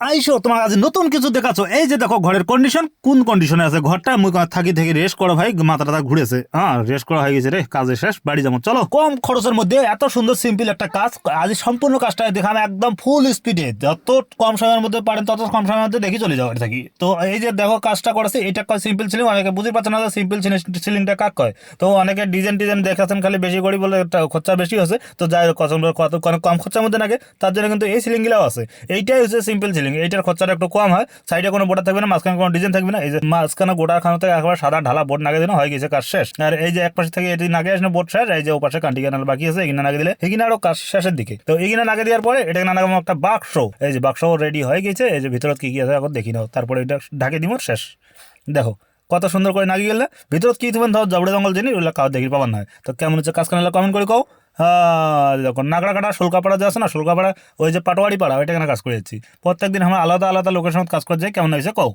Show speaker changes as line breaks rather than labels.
আইসো তোমার কাছে নতুন কিছু দেখাচ্ছ। এই যে দেখো ঘরের কন্ডিশন কোন কন্ডিশনে আছে ঘরটা। মুই থাকি থেকে রেস্ট করো ভাই, মাথাটা ঘুরেছে। হ্যাঁ রেস্ট করা হয়ে গেছে রে, কাজে শেষ, বাড়ি যাবো। চলো, কম খরচের মধ্যে এত সুন্দর সিম্পল একটা কাজ, আজ সম্পূর্ণ কাজটা দেখানো একদম ফুল স্পিডে, যত কম সময়ের মধ্যে পারেন তত কম সময়ের মধ্যে দেখি চলে যাও থাকি। তো এই যে দেখো কাজটা করেছে, এটা সিম্পল সিলিং। অনেকে বুঝতে পারছে না যে সিম্পল সিলিংটা কাক কয়। তো অনেকে ডিজাইন টিজাইন দেখাচ্ছেন খালি বেশি করি বলে একটা খরচা বেশি হচ্ছে। তো যাই হোক কত কম খরচার মধ্যে নাকি, তার জন্য কিন্তু এই সিলিংগুলাও আছে। এইটাই হচ্ছে সিম্পল সিলিং, এইটার খরচাটা একটু কম হয়। সাইডে কোনো বোর্ডার থাকবে না, মাঝখানে কোনো ডিজাইন থাকবে না। এই যে মাঝখানে গোটার খানো থেকে একবার সাদা ঢালা বোর্ড নাগে দিন হয়ে গেছে কাজ শেষ। আর এই যে এক পাশে থেকে এটি নাগে আসলে বোর্ড শেষ। এই যে ও পাশে কান্টি ক্যানাল বাকি আছে, এখানে নাগে দিলে এখানে আরো কাজ শেষের দিকে। তো এখানে নাগে দেওয়ার পরে এটা নাগাম একটা বাক্স। এই যে বাক্স রেডি হয়ে গেছে। এই যে ভিতরত কি কি আছে এখন দেখি নাও, তারপরে এটা ঢাকে দিব শেষ। দেখো কত সুন্দর করে নাগি গেলে। ভিতরত কি তুমি ধর জবড়ে জঙ্গল জিনিস ওগুলো কাউ দেখি পাবার নয়। তো কেমন হচ্ছে কাজ কানালে কমেন্ট করে কও। হ্যাঁ দেখো নাগড়া কাটা শুল্কাপাড়া যে আছে না, শুল্কাপাড়া ওই যে পাটোয়ারি পাড়া, ওইটা এখানে কাজ করে যাচ্ছি। প্রত্যেকদিন আমরা আলাদা আলাদা লোকের সঙ্গে কাজ করে যাই। কেমন হয়েছে কও।